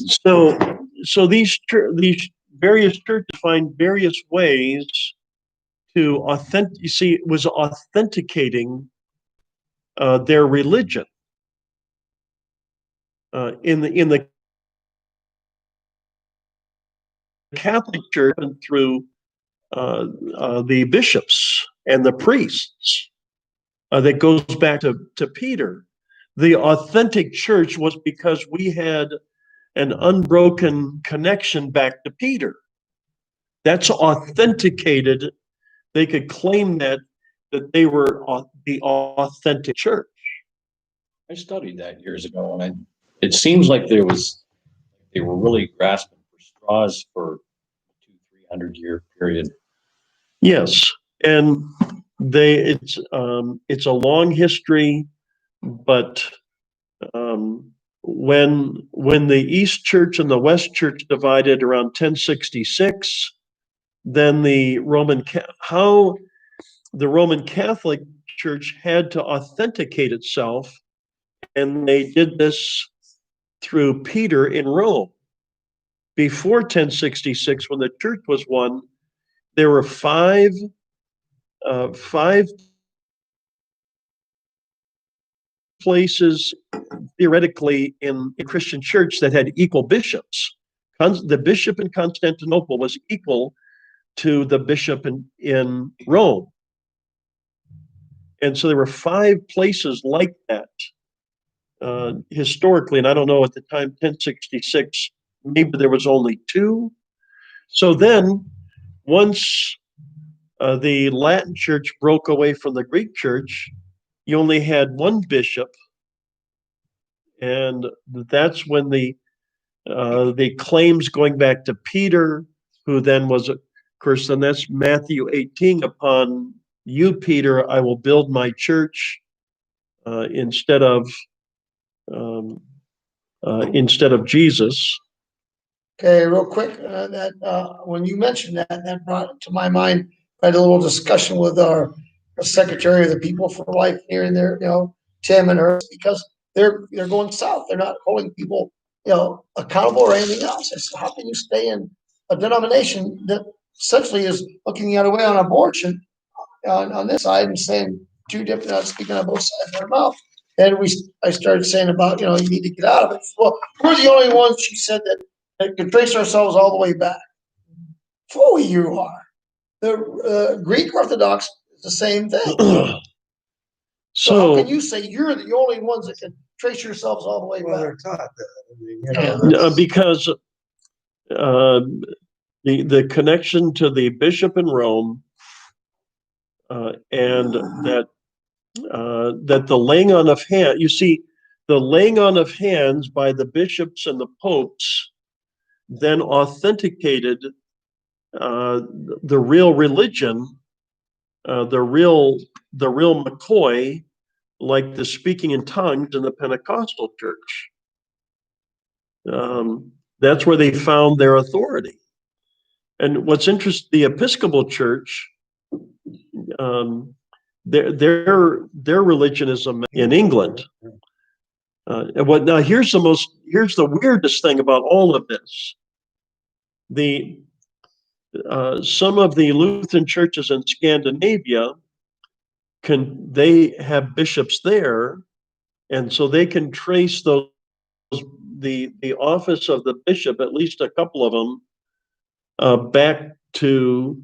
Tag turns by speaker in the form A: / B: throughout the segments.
A: So, these various churches find various ways to you see, it was authenticating their religion in the Catholic Church and through the bishops and the priests. That goes back to Peter. The authentic church was because we had an unbroken connection back to Peter. That's authenticated. They could claim that they were the authentic church.
B: I studied that years ago, and it seems like they were really grasping for straws for a 200-300 year period.
A: Yes, and it's a long history, but when the East Church and the West Church divided around 1066, then the Roman Catholic Church had to authenticate itself, and they did this through Peter in Rome. Before 1066, when the church was one, there were five places theoretically in a Christian church that had equal bishops. The bishop in Constantinople was equal to the bishop in Rome. And so there were five places like that historically, and I don't know at the time, 1066, maybe there was only two. So then, once the Latin church broke away from the Greek church, you only had one bishop, and that's when the claims going back to Peter, who then was, of course, and that's Matthew 18, upon you, Peter, I will build my church, instead of Jesus.
C: Okay, real quick, when you mentioned that brought to my mind. I had a little discussion with our secretary of the People for Life here and there, Tim and her, because they're going south. They're not holding people, accountable or anything else. I said, how can you stay in a denomination that essentially is looking the other way on abortion on this side and saying two different, speaking on both sides of their mouth? And I started saying about, you need to get out of it. Well, we're the only ones, she said, that can trace ourselves all the way back. Fool, you are. The Greek Orthodox is the same thing. So how can you say you're the only ones that can trace yourselves all the way back?
D: They're taught that.
A: Because the connection to the bishop in Rome, and that the laying on of hands, you see, the laying on of hands by the bishops and the popes then authenticated the real religion, the real McCoy, like the speaking in tongues in the Pentecostal church. That's where they found their authority. And what's interesting, the Episcopal Church, their religion is in England. Now here's the weirdest thing about all of this. Some of the Lutheran churches in Scandinavia they have bishops there, and so they can trace the office of the bishop, at least a couple of them, back to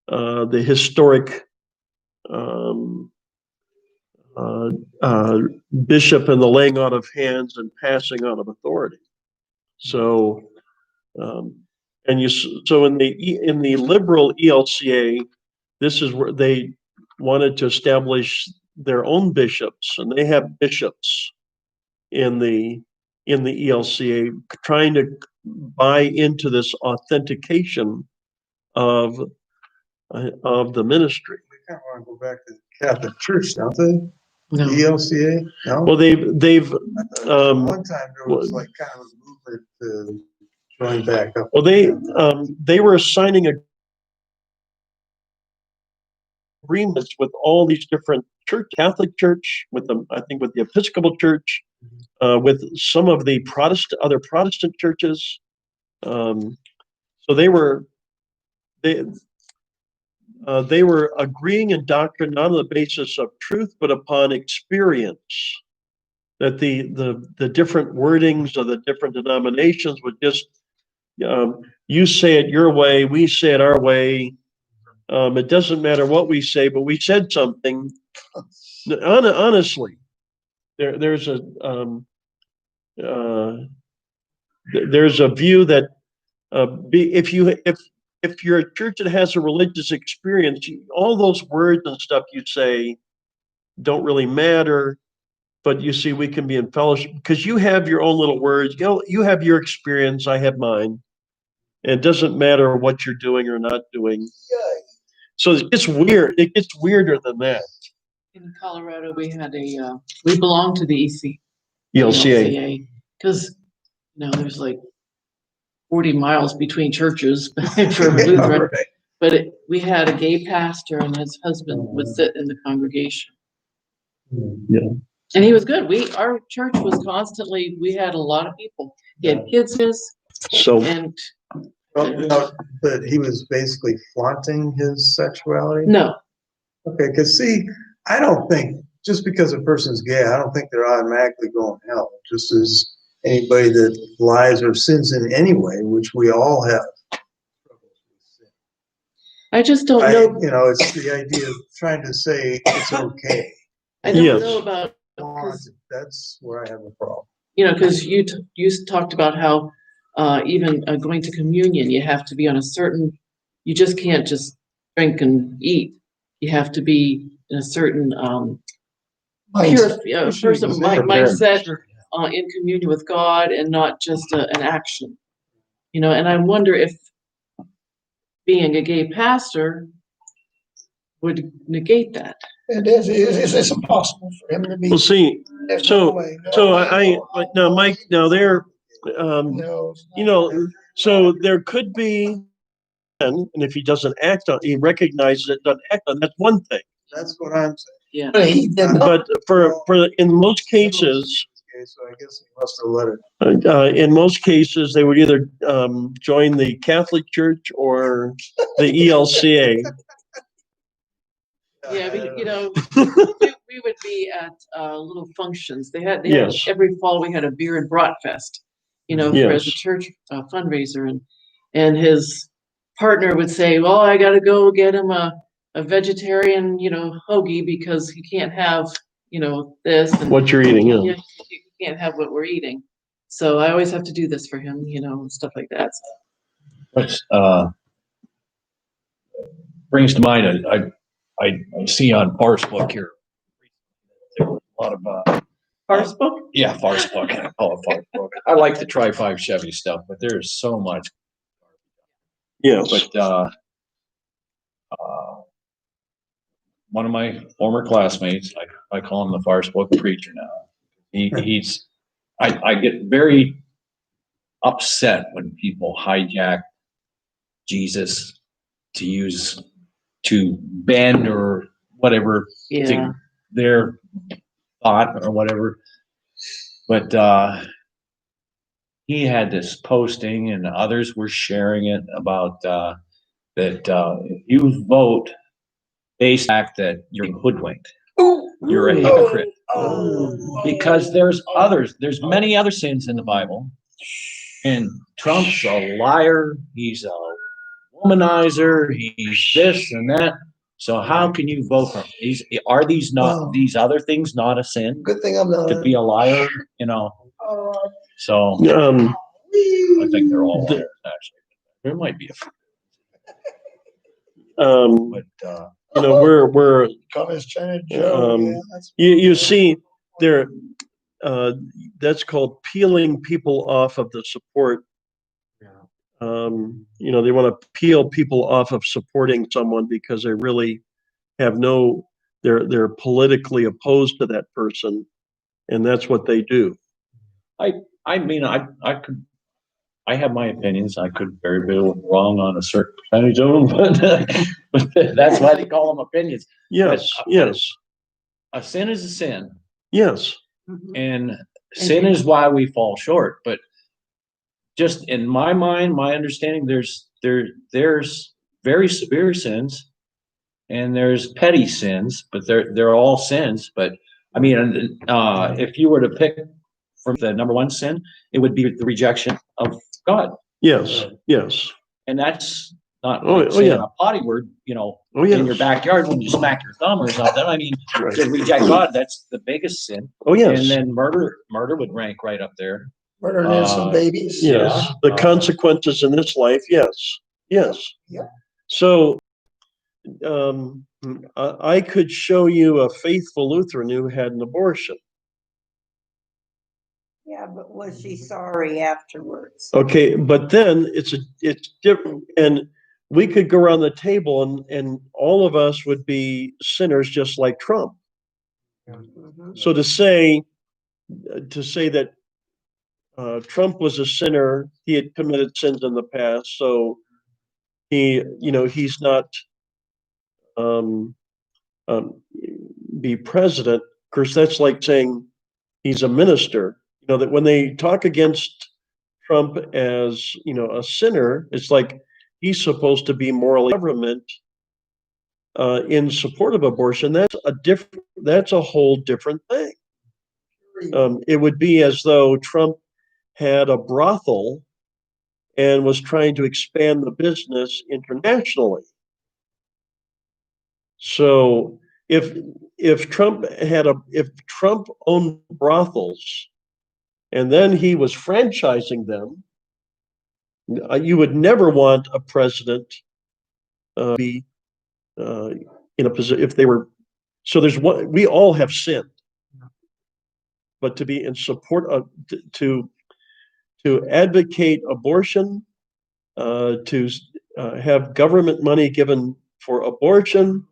A: the historic bishop and the laying on of hands and passing on of authority. So, so in the liberal ELCA, this is where they wanted to establish their own bishops, and they have bishops in the ELCA trying to buy into this authentication of the ministry.
D: They kind of want to go back to the Catholic Church, don't they?
E: No.
D: The ELCA? No?
A: Well, they've
D: one time there was like kind of a movement to join back up.
A: well, they were signing agreements with all these different Catholic Church, with them, I think with the Episcopal Church, with some of the other Protestant churches. So they were agreeing in doctrine not on the basis of truth, but upon experience. That the different wordings of the different denominations would just, you say it your way, we say it our way. It doesn't matter what we say, but we said something. Honestly, there's a view that if you're a church that has a religious experience, all those words and stuff you say don't really matter. But you see, we can be in fellowship because you have your own little words. You have your experience. I have mine. And it doesn't matter what you're doing or not doing. So it's weird. It gets weirder than that.
E: In Colorado, we had we belonged to the
A: ELCA.
E: because there's like 40 miles between churches for Lutheran.
D: Right.
E: But we had a gay pastor, and his husband would sit in the congregation.
A: Yeah.
E: And he was good. Our church was constantly, we had a lot of people. He had kids,
A: So
E: and
D: Well, but he was basically flaunting his sexuality?
E: no,
D: Okay, because see, I don't think, just because a person's gay, I don't think they're automatically going to hell. Just as anybody that lies or sins in any way, which we all have.
E: I just don't know.
D: It's the idea of trying to say it's okay.
E: I don't
A: Yes.
E: know about, 'cause,
D: That's where I have a problem.
E: because you talked about how even going to communion, you have to be on a certain, you just can't just drink and eat. You have to be in a certain
C: Mindset.
E: mindset in communion with God and not just an action. And I wonder if being a gay pastor would negate that.
C: It's impossible for him to be.
A: we'll see.
C: there's
A: so-
C: no way, no
A: So
C: way,
A: now, Mike, now they're,
C: no,
A: so there could be, and if he doesn't act on, he recognizes it, doesn't act on, that's one thing.
D: That's what I'm saying.
E: Yeah.
C: But he did not.
A: But in most cases,
D: Okay, so I guess he must have let it.
A: in most cases, they would either join the Catholic Church or the ELCA.
E: Yeah, we would be at little functions. They had
A: Yes.
E: every fall we had a beer and brat fest, for
A: Yes.
E: as a church fundraiser, and his partner would say, "Well, I got to go get him a vegetarian, hoagie because he can't have, this and
A: What you're eating,
E: yeah, he can't have what we're eating." So I always have to do this for him, and stuff like that.
B: Which brings to mind, I see on Farce Book here, there were a lot of,
E: Farce book?
B: yeah, Farce Book, I call it Farce Book. I like the Tri-5 Chevy stuff, but there's so much.
A: Yes.
B: But one of my former classmates, I call him the Farce Book preacher now. I get very upset when people hijack Jesus to bend or whatever
E: Yeah.
B: to their thought or whatever. But he had this posting and others were sharing it about that if you vote based on the fact that you're hoodwinked, you're a hypocrite. Because there's many other sins in the Bible. And Trump's a liar, he's a womanizer, he's this and that. So how can you vote for him? Are these other things not a sin?
C: Good thing I'm not.
B: To be a liar, So I think they're all liars, actually. There might be a few, but
A: we're
C: Communist China Joe.
A: Um,
C: yeah, that's-
A: you see there, that's called peeling people off of the support. They want to peel people off of supporting someone because they really have they're politically opposed to that person, and that's what they do.
B: I mean, I have my opinions. I could very be wrong on a certain percentage of them, but that's why they call them opinions.
A: Yes, yes,
B: A sin is a sin,
A: yes.
B: and sin is why we fall short, but just in my mind, my understanding, there's very severe sins and there's petty sins, but they're all sins. But I mean, if you were to pick from the number one sin, it would be the rejection of God.
A: Yes, yes.
B: And that's not
A: Oh,
B: like
A: oh,
B: saying
A: yeah.
B: a potty word,
A: Oh,
B: in your
A: yes.
B: backyard when you smack your thumb or something. I mean,
A: Right.
B: to reject God, that's the biggest sin.
A: Oh, yes.
B: And then murder would rank right up there.
C: Murder and innocent babies.
A: Yes,
B: Yeah.
A: the consequences in this life, yes, yes.
C: Yeah.
A: So, I could show you a faithful Lutheran who had an abortion.
F: Yeah, but was she sorry afterwards?
A: Okay, but then it's different, and we could go around the table and all of us would be sinners just like Trump.
F: Mhm.
A: So to say that Trump was a sinner, he had committed sins in the past, so he's not um, be president. Of course, that's like saying he's a minister. That when they talk against Trump as a sinner, it's like he's supposed to be morally government in support of abortion. That's a whole different thing. It would be as though Trump had a brothel and was trying to expand the business internationally. So if Trump owned brothels and then he was franchising them, you would never want a president be in a position if they were. So we all have sinned, but to be in support of to advocate abortion, to have government money given for abortion,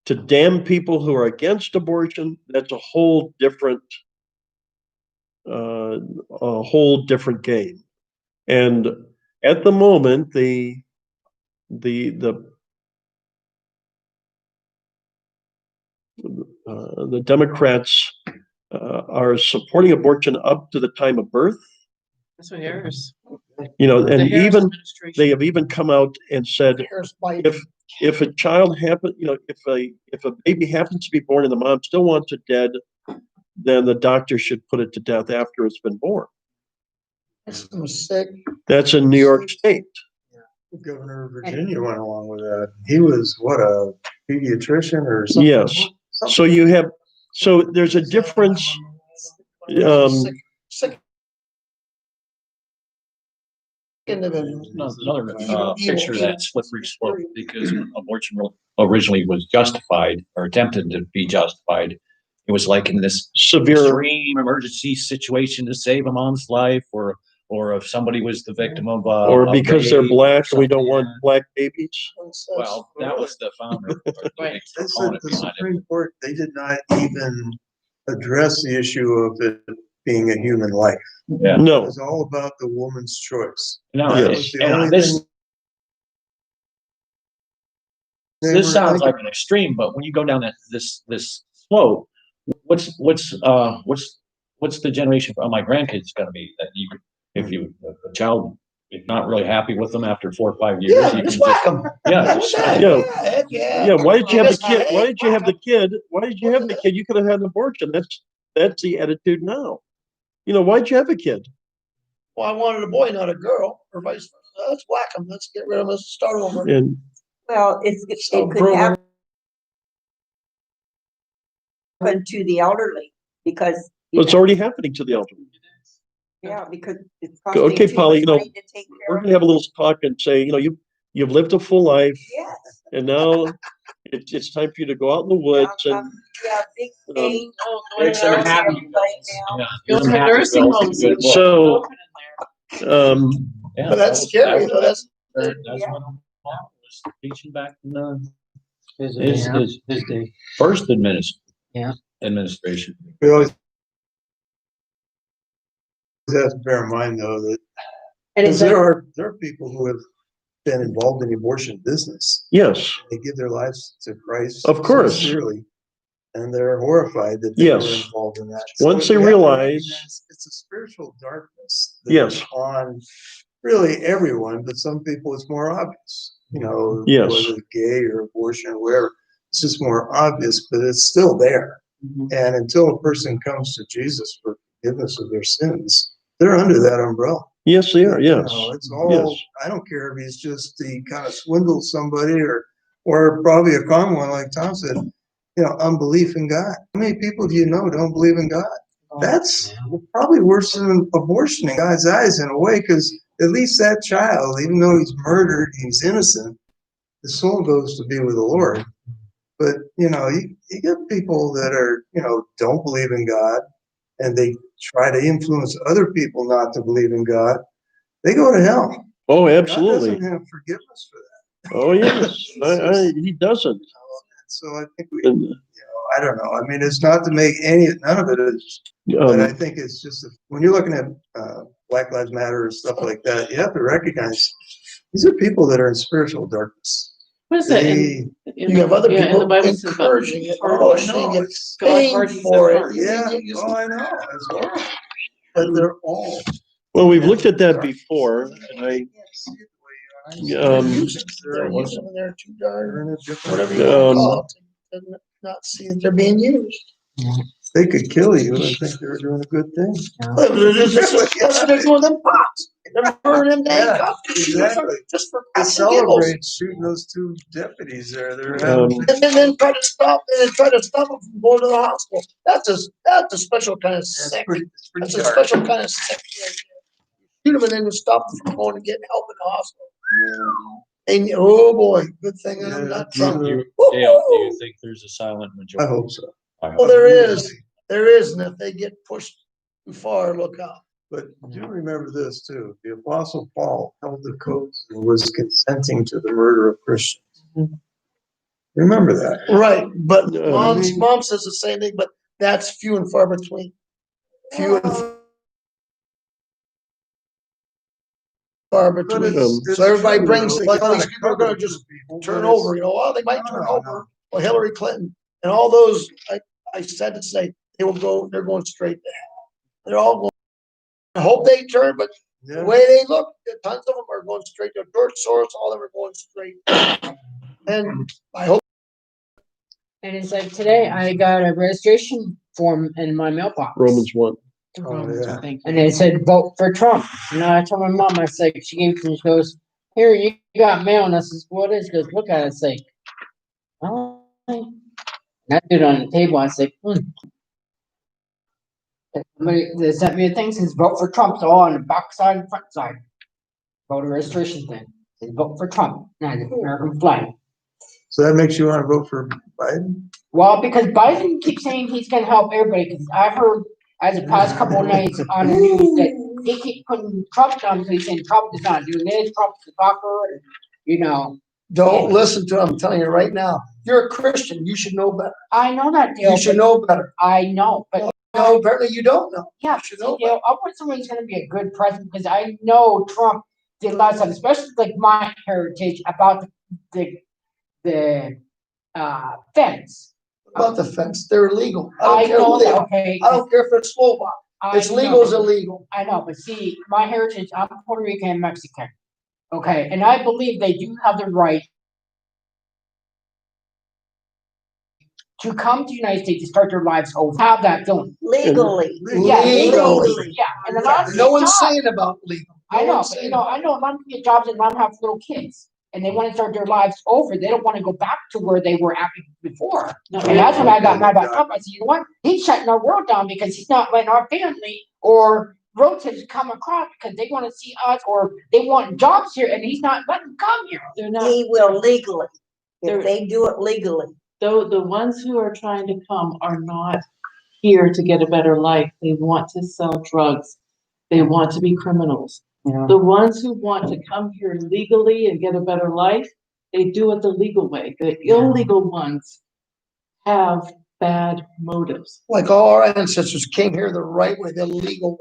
A: to damn people who are against abortion, that's a whole different game. And at the moment, the Democrats are supporting abortion up to the time of birth.
E: That's what Harris.
A: And
E: The Harris
A: even
E: administration.
A: they have even come out and said
C: Harris Biden.
A: if a child if a baby happens to be born and the mom still wants it dead, then the doctor should put it to death after it's been born.
C: That's a mistake.
A: That's in New York State.
D: The governor of Virginia went along with that. He was a pediatrician or something.
A: Yes. So there's a difference.
C: Sick individual.
B: Another picture of that slippery slope, because when abortion originally was justified or attempted to be justified, it was like in this
A: Severe.
B: extreme emergency situation to save a mom's life, or if somebody was the victim of
A: Or
B: a
A: because they're
B: rape
A: black
B: or
A: and we don't
B: something.
A: want black babies.
B: Well, that was the founder. or the
E: Right.
D: This
B: proponent
D: the
B: behind it.
D: Supreme Court, they did not even address the issue of it being a human life.
B: Yeah.
D: It
A: No.
D: was all about the woman's choice.
B: No,
A: Yes.
D: That was the
B: and
D: only
B: this
D: thing they
B: this
D: were
B: sounds
D: thinking.
B: like an extreme, but when you go down this slope, what's the generation of my grandkids going to be that if a child is not really happy with them after 4 or 5 years,
C: Yeah,
B: you
C: just
B: can
C: whack them.
B: yeah, just
A: Yeah.
C: Yeah.
A: Yeah, why did you have the
C: That's
A: kid?
C: not-
A: Why did you have the kid? Why did you have the kid? You could have had an abortion. That's the attitude now. Why'd you have a kid?
C: Well, I wanted a boy, not a girl, or vice versa. Let's whack them. Let's get rid of them. Let's start over.
A: And
F: Well,
C: So
F: it could
C: program-
F: happen to the elderly because.
A: it's already happening to the elderly.
F: Yeah, because it's
A: Okay,
F: costing too
A: Polly,
F: much money to take
A: We're
F: care of.
A: gonna have a little talk and say, you've lived a full life,
F: Yes.
A: and now it's time for you to go out in the woods and
F: Yeah, big pain.
E: Oh,
B: Make some
E: nursing
B: happy
E: homes.
F: right now.
B: Yeah,
E: Go
B: some
E: to
B: happy
E: nursing
B: bills,
E: homes.
B: good book.
A: So-
E: Open in there.
B: Yeah,
C: But that's
B: that was-
C: scary, though. That's
B: That's what Paul was teaching back in his first administration.
D: We always have to bear in mind, though, that
F: And
D: because
F: it's
D: there are people who have been involved in the abortion business.
A: yes,
D: They give their lives to Christ.
A: Of course.
D: Sincerely. and they're horrified that they were
A: Yes.
D: involved in that.
A: Once they
D: you have to
A: realize-
D: recognize it's a spiritual darkness. that
A: Yes.
D: is on really everyone, but some people it's more obvious. You know,
A: Yes.
D: whether it's gay or abortion or whatever, it's just more obvious, but it's still there. And until a person comes to Jesus for forgiveness of their sins, they're under that umbrella.
A: Yes, they are,
D: You
A: yes.
D: know, it's all,
A: Yes.
D: I don't care if he's just he kind of swindled somebody or probably a common one, like Tom said, you know, unbelief in God. How many people do you know don't believe in God? That's probably worse than abortion in God's eyes in a way, because at least that child, even though he's murdered, he's innocent, his soul goes to be with the Lord. But, you know, you get people that are, you know, don't believe in God, and they try to influence other people not to believe in God. They go to hell.
A: Oh,
D: God
A: absolutely.
D: doesn't have forgiveness for that.
A: Oh, yes. He doesn't.
D: So I think we,
A: And,
D: I don't know. I mean, it's not to make none of it is, but I
A: um,
D: think it's just, when you're looking at Black Lives Matter and stuff like that, you have to recognize these are people that are in spiritual darkness.
E: What is that
D: They,
E: in
C: You have other
E: yeah, in the
C: people
E: Bible says about
C: encouraging it,
E: hardening-
C: pushing it,
D: it's,
E: God
C: paying
E: hardens
C: for
E: their
C: it.
E: heart.
D: yeah,
C: You-
D: oh, I know, it's horrible. But they're all.
A: well, we've looked at that before, and I,
C: They're
A: Um,
C: using them, they're too darn,
D: They're in a different-
C: whatever you want to
A: Um,
C: call it, to not see that they're being used.
D: They could kill you and think they were doing a good thing.
C: That's what they're doing, them pops. They're murdering them dang
D: Yeah,
C: cops.
D: exactly.
C: Just for
D: To
C: crap and giggles.
D: celebrate shooting those two deputies there, they're having.
C: And then try to stop, them from going to the hospital. That's a special kind of sick.
D: It's pretty
C: That's a
D: dark.
C: special kind of sick. Shoot them and then stop them from going and getting help in the hospital. And, oh boy, good thing I'm not Trump.
B: Dale, do
C: Woo-hoo!
B: you think there's a silent
D: I
B: majority?
D: hope so.
C: Well, there is, and if they get pushed too far, look out.
D: But do remember this too, the apostle Paul held the coats and was consenting to the murder of Christians. Remember that.
C: Right, but
A: I
C: mom says the same thing, but that's few and far between. Few and far
D: But
C: between.
D: it's
C: So everybody
D: true,
C: brings,
D: though.
C: like all
D: It's
C: these
D: not
C: people are gonna
D: covered
C: just
D: for people,
C: turn
D: but it's-
C: over, they might turn
D: No,
C: over.
D: no.
C: Well, Hillary Clinton and all those, I said to say, they're going straight to hell. They're all going, I hope they turn, but the
D: Yeah.
C: way they look, tons of them are going straight to George Soros, all of them are going straight. And I hope.
G: And it's like today I got a registration form in my mailbox.
A: Romans 1.
D: Oh, yeah.
E: Thank you.
G: And it said vote for Trump. And I told my mom, I said, she gave it to me, she goes, here, you got mail. And I says, what is it? She goes, look at it. It's like, oh. And I put it on the table. I said, Somebody they sent me a thing, says vote for Trump. So all on the back side and front side. Voter registration thing. Says vote for Trump. And the American flag.
D: So that makes you want to vote for Biden?
G: Well, because Biden keeps saying he's gonna help everybody, because I heard as the past couple of nights on the news that they keep putting Trump down, so he's saying Trump is not doing this, Trump's the talker, and, you know.
C: Don't listen to him. I'm telling you right now. You're a Christian. You should know better.
G: I know that, Dale.
C: You should know better.
G: I know, but
C: No, apparently you don't know.
G: yeah,
C: You should know
G: Dale, I want someone who's gonna be a good president, because I know Trump did a lot of stuff, especially like my heritage about the fence.
C: About the fence. They're illegal. I
G: I
C: don't care
G: know
C: who they
G: that,
C: are.
G: okay.
C: I don't care if it's Slovak. It's legal is illegal.
G: I know, but see, my heritage, I'm Puerto Rican and Mexican. Okay, and I believe they do have the right to come to the United States to start their lives over, have that feeling.
F: Legally.
G: Yeah,
C: Legally.
G: yeah, and a lot of
C: No one's
G: jobs.
C: saying about legal.
G: I
C: No
G: know,
C: one's
G: but
C: saying
G: I know a lot of people get jobs and a lot of them have little kids. And they want to start their lives over. They don't want to go back to where they were at before.
E: No,
G: And that's when I got mad about Trump. I said, you know what? He's shutting our world down because he's not letting our family or relatives come across because they want to see us or they want jobs here and he's not letting them come here.
E: They're not,
F: He will legally,
E: They're-
F: if they do it legally.
E: though, the ones who are trying to come are not here to get a better life. They want to sell drugs. They want to be criminals.
G: Yeah.
E: The ones who want to come here legally and get a better life, they do it the legal way. The illegal ones have bad motives.
C: Like all our ancestors came here the right way, the legal way.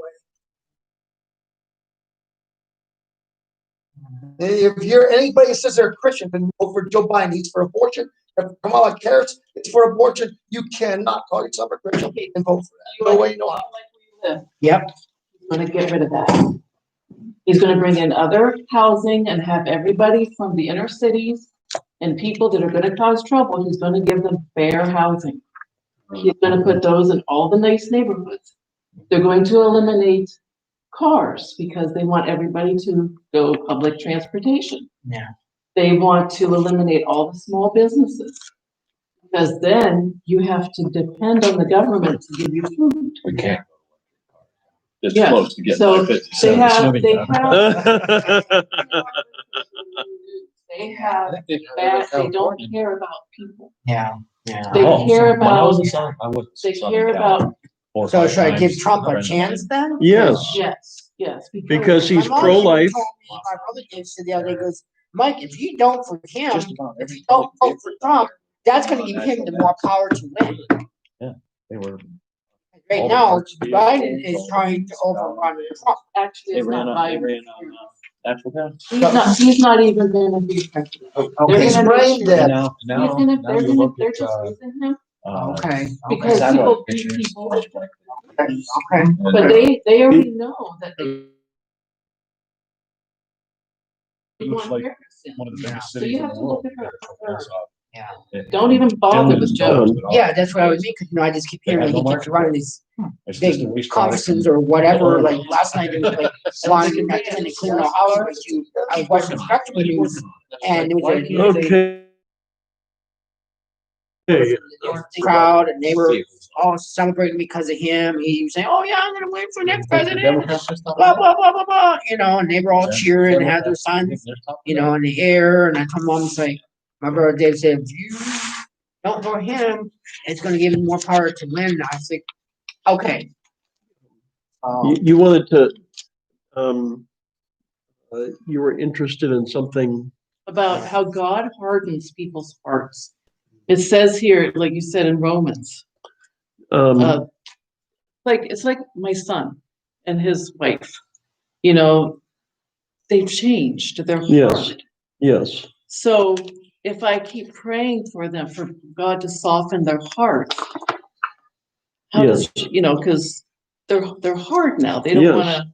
C: If you're anybody that says they're a Christian, then vote for Joe Biden. He's for abortion. If Kamala cares, it's for abortion. You cannot call yourself a Christian and vote for that. No way, no how.
G: Yep.
E: He's gonna get rid of that. He's gonna bring in other housing and have everybody from the inner cities and people that are gonna cause trouble, he's gonna give them fair housing. He's gonna put those in all the nice neighborhoods. They're going to eliminate cars because they want everybody to go public transportation.
G: Yeah.
E: They want to eliminate all the small businesses. Because then you have to depend on the government to give you food.
B: We can't. It's
E: Yeah,
B: close to getting
E: so
B: by 57.
E: They have,
B: Moving
E: they
B: down.
E: have, they have that, they don't care about people.
G: Yeah, yeah.
E: They
B: Oh,
E: care
B: when I was
E: about,
B: in Southern- I wasn't
E: they
B: Southern
E: care
B: Cal.
E: about,
B: 4 or
G: So
B: 5
G: should I give
B: times.
G: Trump a
B: Friend of
G: chance then?
A: Yes,
E: yes.
A: because he's
G: My mom even
A: pro-life.
G: told me, my brother did said the other day, goes, Mike, if you don't for him,
B: Just about
G: if
B: every
G: you don't
B: public
G: vote for Trump, that's gonna give him the more power to win.
B: They were.
G: Right
B: All the
G: now,
B: parts of the
G: Biden
B: vehicles,
G: is
B: all the
G: trying to overrun Trump.
E: Actually,
B: They
E: it's
B: ran
E: not
B: on, they
E: Biden.
B: ran on, natural gas.
E: He's not even gonna be president.
G: Okay,
C: He's
E: gonna
C: brain
E: make
C: dead.
B: Now,
E: He's
B: now,
E: gonna,
B: now
E: they're
B: you
E: gonna,
B: look
E: they're
B: at,
E: just using him
G: Okay,
E: because
B: satellite
E: people beat
B: pictures.
E: people.
G: okay.
E: But they already know that they.
B: It looks like
E: Harrison.
B: one of the biggest
E: So
B: cities
E: you
B: in
E: have
B: the
E: to
B: world.
E: look at her.
G: Yeah.
E: Don't even bother with Joe.
G: Yeah, that's what I would mean, cause I just keep hearing,
B: They
G: like,
B: had
G: he
B: no
G: keeps
B: market.
G: running these
B: It's just a
G: big
B: waste product
G: conferences
B: from-
G: or whatever,
B: Oh.
G: like last night it was like, wanting to come in and clean the house, but I was watching the spectrum news and it was like,
A: Okay. Okay.
G: crowd and they were all celebrating because of him. He was saying, "Oh yeah, I'm gonna win for next president." Blah blah blah blah blah. You know, and they were all cheering and had their signs, you know, in the air. And I told mom, it's like my brother Dave said, "If you don't vote him, it's gonna give him more power to win." I was like, "Okay."
A: You wanted to, you were interested in something.
E: About how God hardens people's hearts. It says here, like you said in Romans, like, it's like my son and his wife, you know, they've changed their
A: Yes.
E: heart.
A: Yes,
E: So if I keep praying for them, for God to soften their heart, how does,
A: Yes.
E: you know, because they're hard now. They don't
A: Yes.
E: wanna,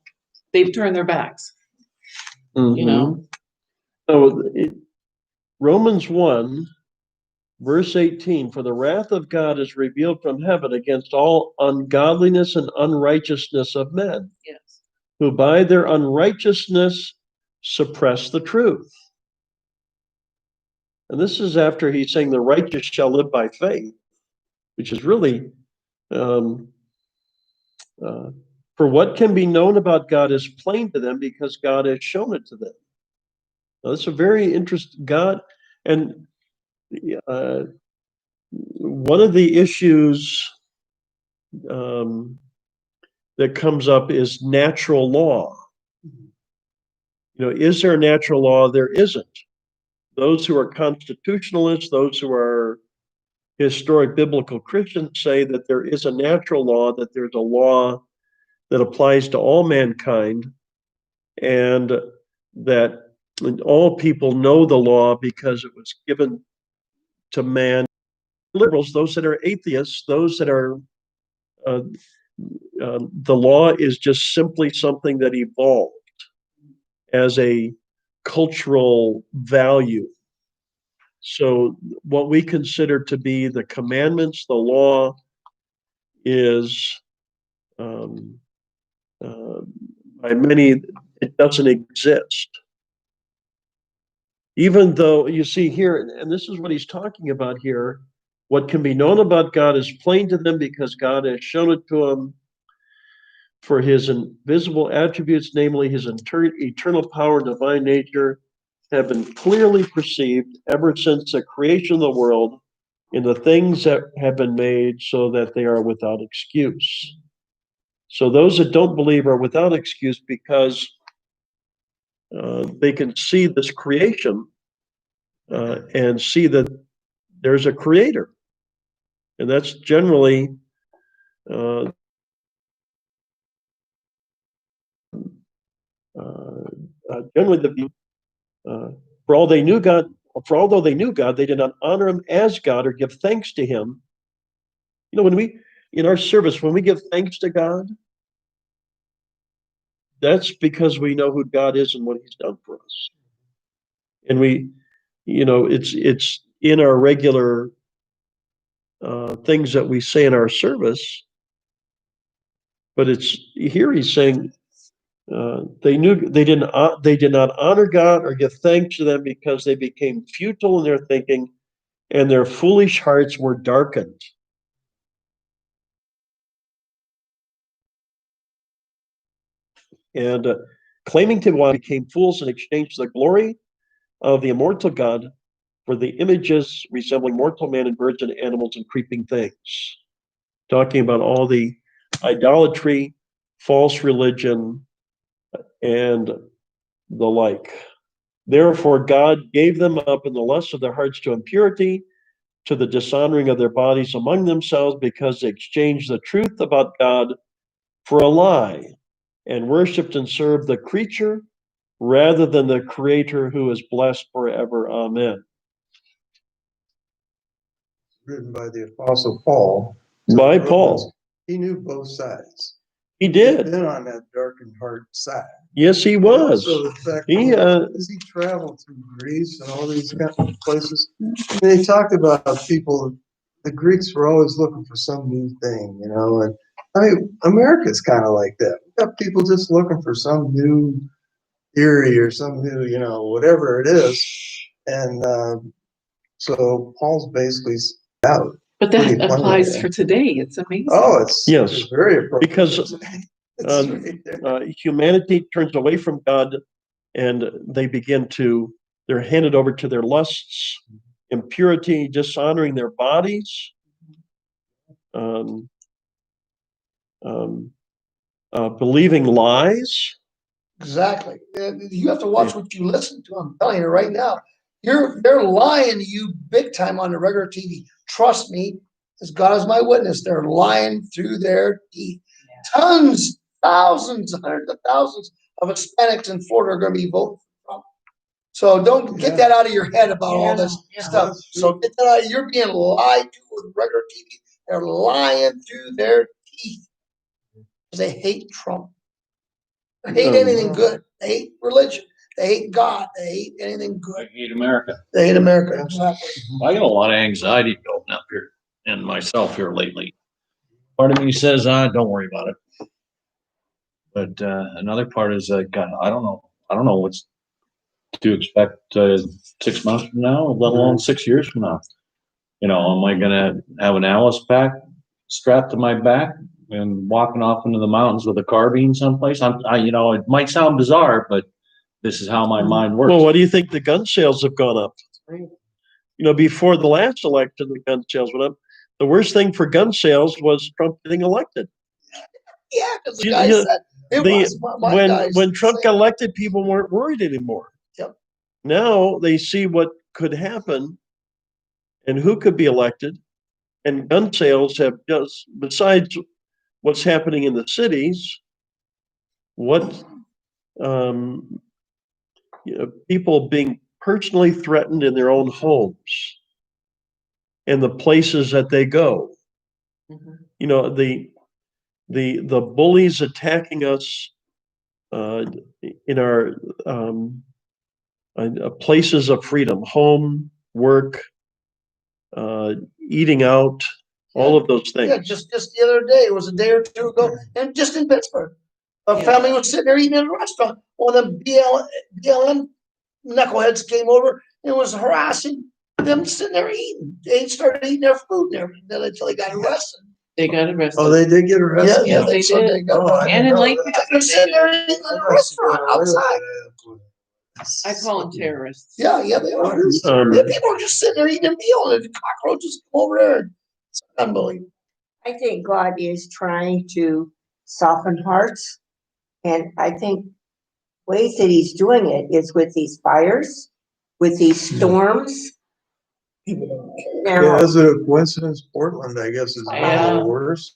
E: they've turned their backs, you
A: mhm.
E: know?
A: So Romans 1, verse 18, for the wrath of God is revealed from heaven against all ungodliness and unrighteousness of men,
E: Yes.
A: who by their unrighteousness suppress the truth. And this is after he's saying the righteous shall live by faith, which is really, for what can be known about God is plain to them because God has shown it to them. Now, that's a very interesting God. And one of the issues that comes up is natural law. You know, is there a natural law? There isn't. Those who are constitutionalists, those who are historic biblical Christians say that there is a natural law, that there's a law that applies to all mankind, and that all people know the law because it was given to man. Liberals, those that are atheists, those that are, the law is just simply something that evolved as a cultural value. So what we consider to be the commandments, the law, is by many, it doesn't exist. Even though you see here, and this is what he's talking about here, what can be known about God is plain to them because God has shown it to them. For his invisible attributes, namely his eternal power and divine nature, have been clearly perceived ever since the creation of the world in the things that have been made, so that they are without excuse. So those that don't believe are without excuse because they can see this creation and see that there's a creator. And that's generally generally the view. For all they knew, God for although they knew God, they did not honor him as God or give thanks to him. You know, when we, in our service, when we give thanks to God, that's because we know who God is and what he's done for us. And we, you know, it's in our regular things that we say in our service, but it's here he's saying they did not honor God or give thanks to them because they became futile in their thinking and their foolish hearts were darkened. And claiming to God became fools and exchanged the glory of the immortal God for the images resembling mortal man and birds and animals and creeping things. Talking about all the idolatry, false religion, and the like. Therefore, God gave them up in the lust of their hearts to impurity, to the dishonoring of their bodies among themselves, because they exchanged the truth about God for a lie and worshipped and served the creature rather than the Creator, who is blessed forever. Amen.
D: Written by the Apostle Paul.
A: By Paul.
D: He knew both sides.
A: He
D: He'd
A: did.
D: been on that darkened heart side.
A: Yes, he was.
D: Also, the fact
A: He,
D: as he traveled through Greece and all these kind of places, and he talked about people. The Greeks were always looking for some new thing, you know. And I mean, America's kind of like that. We got people just looking for some new theory or some new, you know, whatever it is. And so Paul's basically out.
E: But
D: Pretty
E: that
D: funny,
E: applies
D: yeah.
E: for today. It's amazing.
D: Oh, it's
A: Yes.
D: it's very appropriate.
A: Because,
D: It's right there.
A: humanity turns away from God and they begin to, they're handed over to their lusts, impurity, dishonoring their bodies, believing lies.
C: Exactly. You have to watch what you listen to. I'm telling you right now. They're lying to you big time on the regular TV. Trust me, as God is my witness, they're lying through their teeth. Tons, thousands, hundreds of thousands of Hispanics in Florida are going to be voting for Trump. So don't get that out of your head about all this stuff. So get that out. You're being lied to with regular TV. They're lying through their teeth because they hate Trump. They hate anything good. They hate religion. They hate God. They hate anything
B: I
C: good.
B: hate America.
C: They hate America. Exactly.
B: I got a lot of anxiety building up here and myself here lately. Part of me says, don't worry about it. But another part is God, I don't know. I don't know what's to expect 6 months from now, let alone 6 years from now. You know, am I gonna have an Alice pack strapped to my back and walking off into the mountains with a carbine someplace? You know, it might sound bizarre, but this is how my mind works.
A: Well, what do you think the gun sales have gone up? You know, before the last election, the gun sales went up. The worst thing for gun sales was Trump getting elected.
C: Yeah, because the
A: You-
C: guy
A: you-
C: said it was my guys
A: when Trump got
C: saying-
A: elected, people weren't worried anymore.
C: Yep.
A: Now they see what could happen and who could be elected, and gun sales have just, besides what's happening in the cities, what people being personally threatened in their own homes and the places that they go.
E: Mhm.
A: You know, the bullies attacking us in our places of freedom, home, work, eating out, all of those things.
C: Yeah, just the other day, it was a day or two ago, and just in Pittsburgh, a family was sitting there eating in a restaurant. One of them BLM knuckleheads came over and was harassing them sitting there eating. They started eating their food and everything until they got arrested.
E: They got arrested.
D: Oh, they did get arrested?
E: Yes, they
C: said
E: did.
C: got
D: Oh, I
C: arrested.
E: And in
D: know
E: Lake,
D: that.
C: They're sitting there eating in a restaurant outside.
E: I call them terrorists.
C: Yeah, they are.
A: Um,
C: Yeah, people are just sitting there eating a meal and the cockroaches come over there. It's unbelievable.
F: I think God is trying to soften hearts. And I think ways that he's doing it is with these fires, with these storms.
D: Yeah,
F: Now,
D: is it a coincidence? Portland, I guess, is a
E: Yeah.
D: little worse.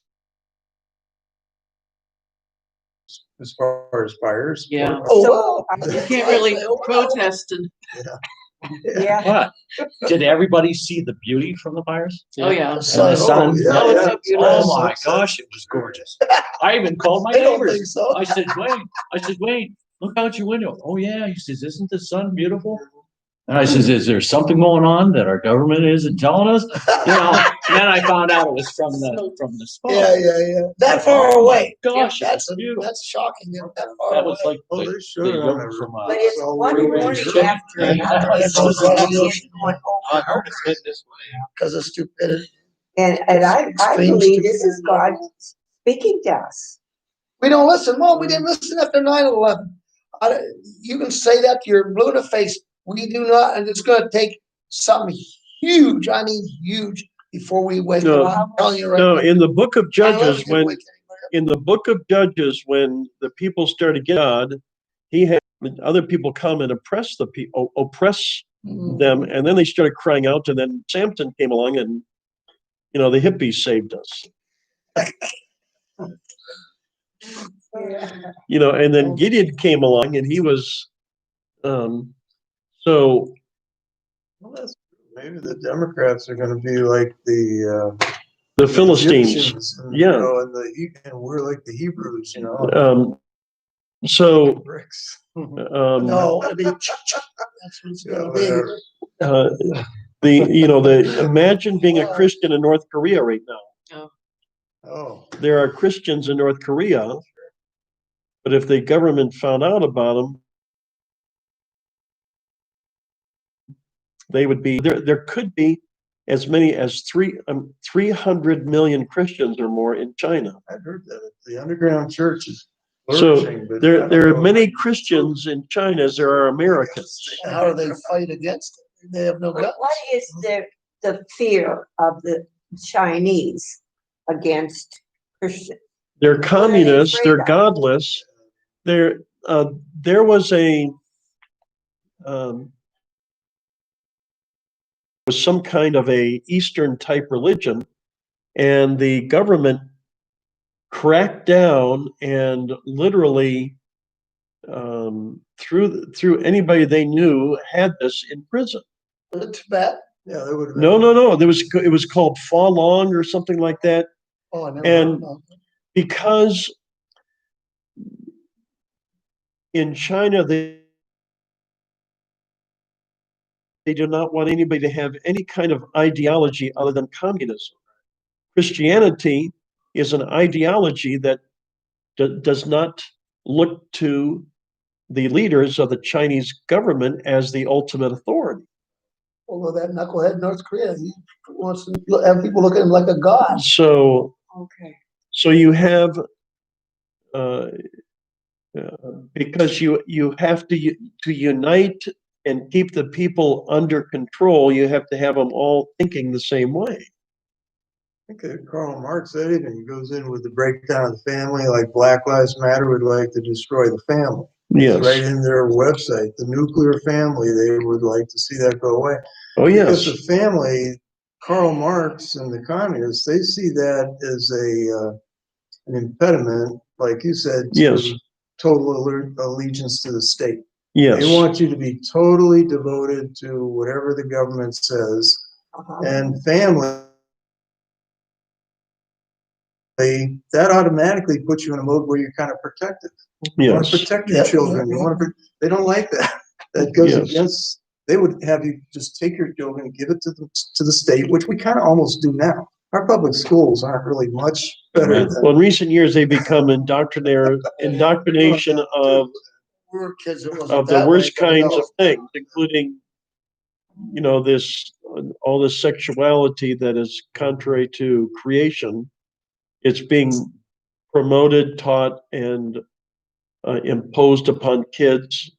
D: As far as fires.
E: Yeah.
D: Portland.
C: Oh,
F: so
C: wow.
E: You can't really protest and
F: Yeah,
B: But did everybody see the beauty from the fires?
E: Oh, yeah.
B: And the sun?
C: yeah,
E: Oh, it's
C: yeah.
E: so beautiful.
B: Oh my gosh, it was gorgeous. I even called my
C: I don't think
B: neighbors.
C: so.
B: I said, Wayne, look out your window. Oh yeah. He says, isn't the sun beautiful? And I says, is there something going on that our government isn't telling us? You know, then I found out it was from the smoke.
C: Yeah. That far away.
B: Gosh,
C: That's,
B: that's beautiful.
C: that's shocking. That far
B: That was
C: away.
B: like
D: Oh,
B: the,
D: they showed
B: the
D: it on
B: yoke
D: the
B: from
F: but it's one morning
B: Shit.
F: after
B: Yeah.
F: it goes down, it's going
B: I
F: over.
B: heard it's hit this way.
C: Because of stupidity.
F: And I
C: Extreme
F: believe this is
C: stupidity.
F: God speaking to us.
C: We don't listen. Mom, we didn't listen after 9/11. You can say that to your blue in the face. We do not, and it's gonna take something huge, I mean huge, before we wake
A: No.
C: up. I'm telling you right
A: No,
C: now.
A: in the book of
C: 9/11
A: Judges,
C: didn't
A: when
C: wake anybody
A: in the book of Judges, when the people started God, he had other people come and oppress the people, oppress
C: up.
A: them, and then they started crying out, and then Samson came along, and the hippies saved us. And then Gideon came along, and he was, so
D: Well, that's maybe the Democrats are going to be like
A: the Philistines,
D: Egyptians, and,
A: yeah.
D: and we're like the Hebrews,
A: So
D: bricks.
C: No, I mean, that's what it's
D: Yeah,
C: gonna be.
D: whatever.
A: imagine being a Christian in North Korea right now.
D: Oh,
A: There are Christians in North Korea, but if the government found out about them, they would be there. There could be as many as 300 million Christians or more in China.
D: I've heard that the underground church is
A: So
D: flourishing, but I
A: there
D: don't
A: are
D: know.
A: many Christians in China as there are Americans.
C: How do they fight against it? They have no
F: But
C: guts.
F: what is the fear of the Chinese against Christians?
A: They're
F: What are they
A: communists.
F: afraid
A: They're
F: of?
A: godless. There was some kind of a Eastern type religion, and the government cracked down and literally through anybody they knew had this in prison.
C: Was it Tibet?
D: Yeah, they would have been.
A: No. It was called Falun or something like that.
C: Oh, I never heard
A: And
C: about that.
A: because in China they do not want anybody to have any kind of ideology other than communism. Christianity is an ideology that does not look to the leaders of the Chinese government as the ultimate authority.
C: Although that knucklehead North Korea, he wants to have people look at him like a god.
A: So
F: Okay.
A: you have because you have to unite and keep the people under control. You have to have them all thinking the same way.
D: I think that Karl Marx said it, and he goes in with the breakdown of the family, like Black Lives Matter would like to destroy the family.
A: Yes.
D: It's right in their website, the nuclear family, they would like to see that go away.
A: Oh yes.
D: Because the family, Karl Marx and the communists, they see that as an impediment, like you said, to
A: Yes.
D: total allegiance to the state.
A: Yes.
D: They want you to be totally devoted to whatever the government says,
F: Uh-huh.
D: and family. That automatically puts you in a mode where you're kind of protective. You want to
A: Yes.
D: protect your
C: Yeah.
D: children. You want to. They don't like that. That goes
A: Yes.
D: against. They would have you just take your children and give it to the state, which we kind of almost do now. Our public schools aren't really much better than.
A: Well, in recent years, they've become indoctrination of
C: We were kids, it wasn't
A: the
C: that
A: worst
C: way, but
A: kinds
C: no.
A: of things, including, all this sexuality that is contrary to creation. It's being promoted, taught, and imposed upon kids,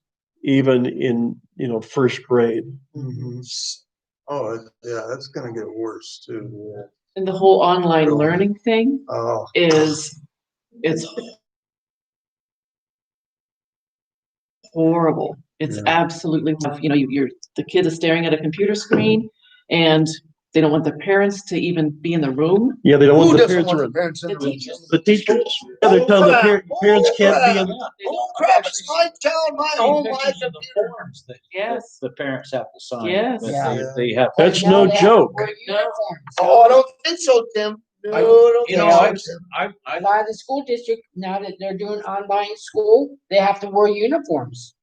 A: even in, first grade.
D: Mhm. Oh, yeah, that's going to get worse too. Yeah.
E: And the whole online learning thing
D: Oh,
E: it's horrible. It's
D: Yeah.
E: absolutely, the kid is staring at a computer screen and They don't want the parents to even be in the room.
A: Yeah, they don't
C: Who
A: want the
C: doesn't
A: parents
C: want the
A: around.
C: parents in
E: The
C: the room?
E: teachers.
A: The teachers. Yeah, they're telling the parents can't be in.
C: Oh crap, it's my town, my home, my
B: Pictures of the
C: computer.
B: forms that
E: Yes.
B: the parents have to sign.
E: Yes.
B: that
G: Yeah.
B: They have.
A: That's
G: Now
A: no
G: they have to
A: joke.
G: wear uniforms.
C: Oh, I don't think so, Tim. No,
B: I-
C: don't
B: You
C: think
B: know,
C: so,
B: I,
C: Tim.
B: I,
G: A lot of the school district, now that they're doing online school, they have to wear uniforms.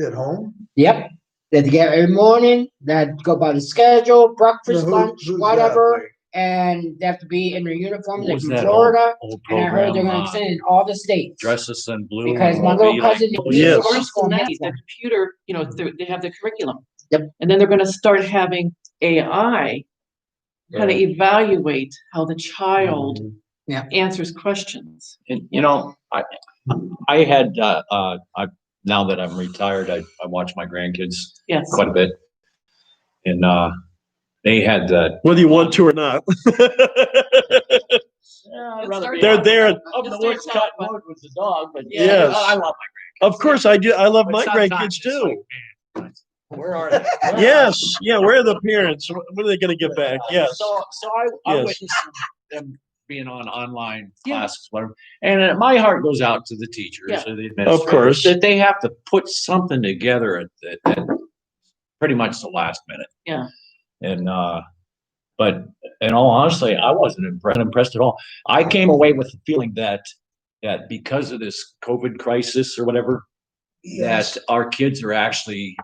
D: At home?
G: Yep. They have to get up every morning, they have to go by the schedule, breakfast,
D: Now,
G: lunch,
D: who's that
G: whatever,
D: way?
G: and they have to be in their uniforms,
B: What
G: like
B: was
G: in
B: that
G: Florida.
B: old
G: And I heard they're
B: program,
G: gonna extend it in all the states.
B: Dress Us in Blue.
G: Because my
B: will
G: little
B: be like-
G: cousin.
A: Yes.
E: Worse than that, the computer, they have the curriculum.
G: Yep.
E: And then they're gonna start having AI kind of
B: Yeah.
E: evaluate how the child
G: Yeah.
E: answers questions.
B: And, you know, I had, now that I'm retired, I watch my grandkids
E: Yes.
B: quite a bit. And, they had that.
A: Whether you want to or not. They're there.
B: Up in the woods cutting wood with the dog, but
A: Yes.
B: I love my
A: Of course I do. I love
B: But
A: my
B: sometimes
A: grandkids
B: it's
A: too.
B: like, man, where are they?
A: Yes. Yeah. Where are the parents? When are they going to get back? Yes.
B: So I
A: Yes.
B: witnessed them being on online classes, whatever. And my heart goes out to the teachers
E: Yeah.
B: or the administrators.
A: Of course.
B: That they have to put something together at pretty much the last minute.
E: Yeah.
B: And, but in all honesty, I wasn't impressed at all. I came away with the feeling that because of this COVID crisis or whatever,
C: Yes.
B: that our kids are actually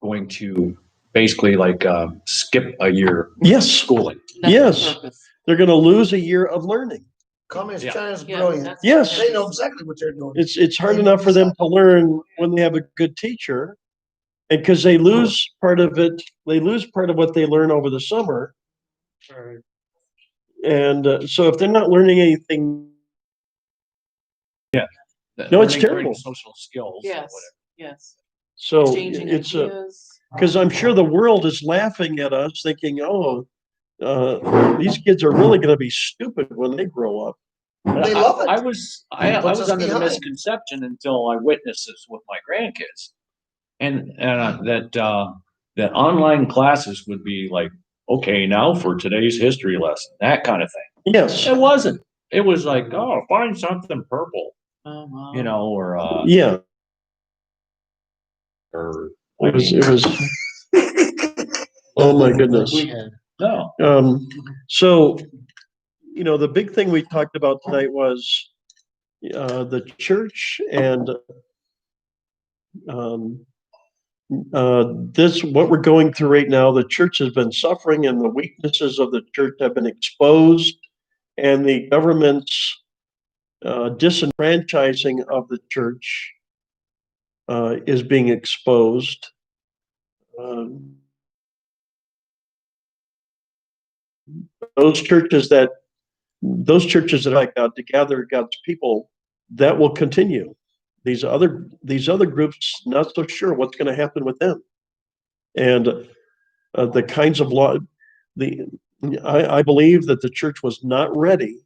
B: going to basically like skip a year
A: Yes.
B: schooling.
E: That's the
A: Yes.
E: purpose.
A: They're going to lose a year of learning.
C: Communist
B: Yeah.
C: China's
E: Yeah,
C: brilliant.
E: that's-
A: Yes.
C: They know exactly what they're doing.
A: It's hard
C: They know
A: enough for them to
C: exactly.
A: learn when they have a good teacher. And because they lose part of it, they lose part of what they learn over the summer. And so if they're not learning anything, No, it's
B: Learning
A: terrible.
B: Social skills. or
E: Yes,
B: whatever.
E: yes.
A: so
E: Exchanging
A: it's
E: ideas.
A: because I'm sure the world is laughing at us thinking, oh, these kids are really going to be stupid when they grow up.
C: They love it.
B: I was
C: Puts us
B: under the
C: behind.
B: misconception until I witnessed this with my grandkids, and that online classes would be like, okay, now for today's history lesson, that kind of thing.
A: Yes.
B: It wasn't. It was like, oh, find something purple,
E: Oh, wow.
B: you know, or
A: Yeah.
B: or
A: It was. Oh my goodness.
B: no.
A: So, the big thing we talked about tonight was the church and what we're going through right now. The church has been suffering, and the weaknesses of the church have been exposed, and the government's disenfranchising of the church is being exposed. Those churches that like God to gather God's people, that will continue. These other groups, not so sure what's going to happen with them, and the kinds of law. I believe that the church was not ready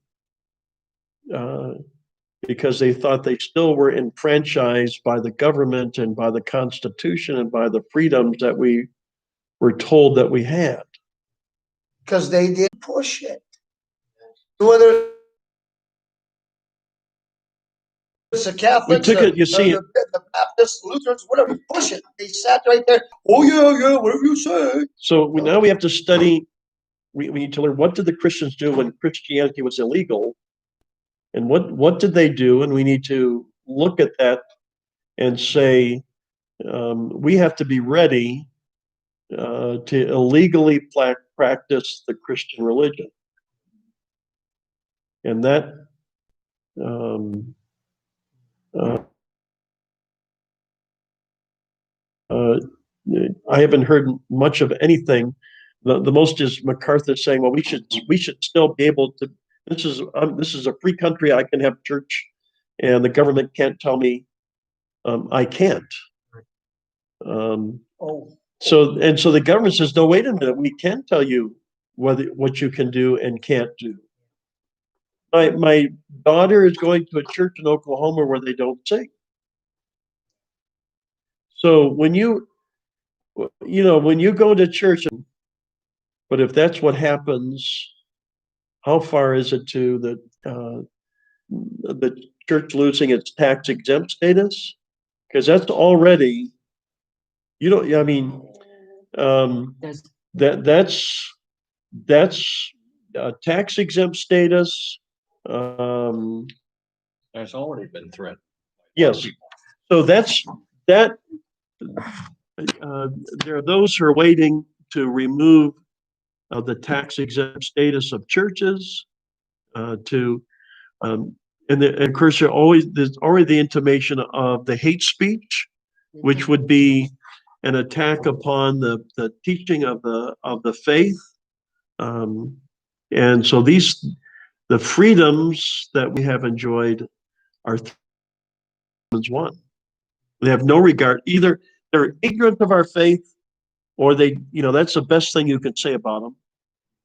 A: because they thought they still were enfranchised by the government and by the Constitution and by the freedoms that we were told that we had.
C: Because they did push it. Whether it's the Catholics,
A: We took it, you see it.
C: the Baptists, Lutherans, whatever, push it. They sat right there. Oh yeah, whatever you say.
A: So now we have to study. We need to learn, what did the Christians do when Christianity was illegal, and what did they do? And we need to look at that and say we have to be ready to illegally practice the Christian religion, and that. I haven't heard much of anything. The most is MacArthur saying, "Well, we should still be able to. This is a free country. I can have church, and the government can't tell me I can't." So the government says, "No, wait a minute. We can tell you what you can do and can't do." My daughter is going to a church in Oklahoma where they don't sing. So when you go to church, But if that's what happens, how far is it to the church losing its tax exempt status? Because that's already, you don't, I mean,
G: Does,
A: that's tax exempt status.
B: There's already been threat.
A: Yes, so that. There are those who are waiting to remove the tax exempt status of churches. And of course, there's already the intimation of the hate speech, which would be an attack upon the teaching of the faith. And so the freedoms that we have enjoyed are one. They have no regard. Either they're ignorant of our faith, or that's the best thing you can say about them.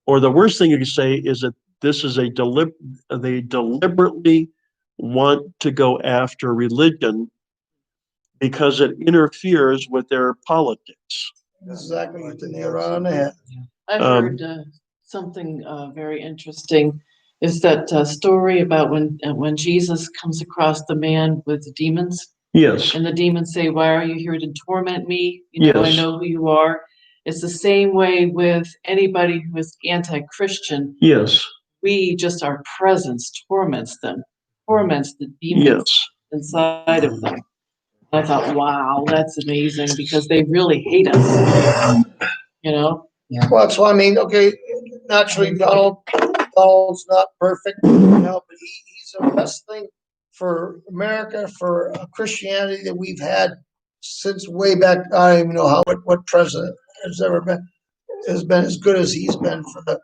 A: Or the worst thing you can say is that this is they deliberately want to go after religion because it interferes with their politics.
C: Exactly, hit the nail right on the head.
E: I've heard something very interesting. Is that story about when Jesus comes across the man with the demons?
A: Yes.
E: And the demons say, "Why are you here to torment me? You know, I
A: Yes.
E: know who you are." It's the same way with anybody who is anti-Christian.
A: Yes.
E: Our presence torments them, torments the demons
A: Yes.
E: inside of them. I thought, wow, that's amazing, because they really hate us, you know?
C: Well, so I mean, okay, naturally Donald's not perfect, but he's the best thing for America, for Christianity that we've had since way back. I don't even know what president has been as good as he's been for the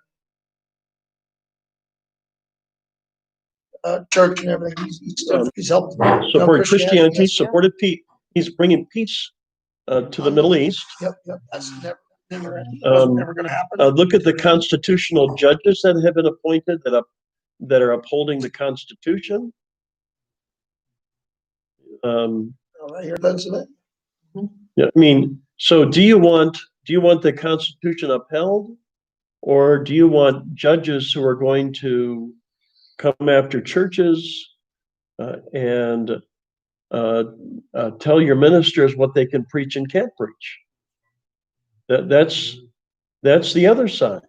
C: church and everything. He's helped
A: Support Christianity,
C: yes, yeah.
A: supported peace. He's bringing peace to the Middle East.
C: Yep, that's never gonna happen.
A: Look at the constitutional judges that have been appointed that are upholding the Constitution.
C: Right here, Pennsylvania.
A: Yeah, I mean, so do you want the Constitution upheld, or do you want judges who are going to come after churches and tell your ministers what they can preach and can't preach? That's the other side.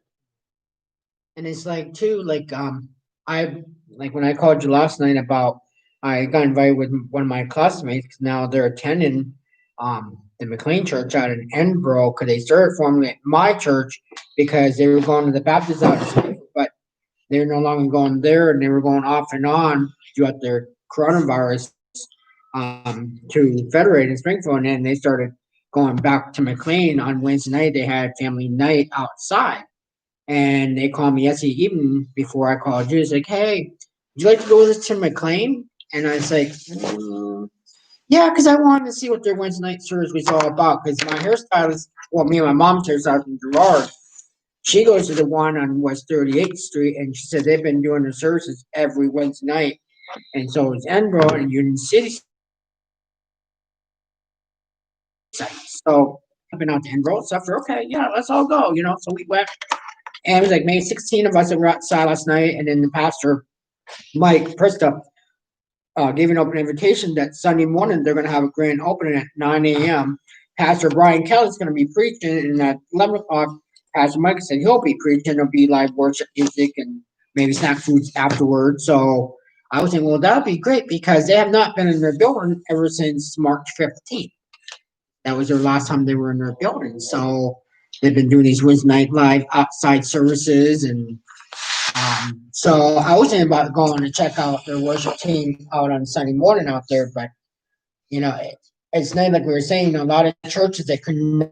G: and it's like too, like when I called you last night about I got invited with one of my classmates, 'cause now they're attending the McLean Church out in Edinburgh, because they started forming at my church because they were going to the Baptist out of Springfield, but they're no longer going there, and they were going off and on throughout their coronavirus to Federate in Springfield, and then they started going back to McLean on Wednesday night. They had family night outside, and they called me yesterday evening before I called you. It's like, hey, would you like to go with us to McLean? And I was like, yeah, because I wanted to see what their Wednesday night service was all about. Because my hairstylist, well, me and my mom's hairstylist from Gerard, she goes to the one on West 38th Street, and she said they've been doing their services every Wednesday night. And so it's Edinburgh and Union City. So I've been out to Edinburgh, so after, okay, yeah, let's all go, So we went, and it was like maybe 16 of us that were outside last night, and then the pastor, Mike Presta, gave an open invitation that Sunday morning they're going to have a grand opening at 9 a.m. Pastor Brian Kelly's going to be preaching, and at 11 o'clock, Pastor Mike said he'll be preaching. There'll be live worship music and maybe snack foods afterwards. So I was thinking, well, that'll be great, because they have not been in their building ever since March 15th. That was their last time they were in their building. So they've been doing these Wednesday night live outside services, and so I was thinking about going to check out their worship team out on Sunday morning out there, but it's not like we were saying, a lot of churches that couldn't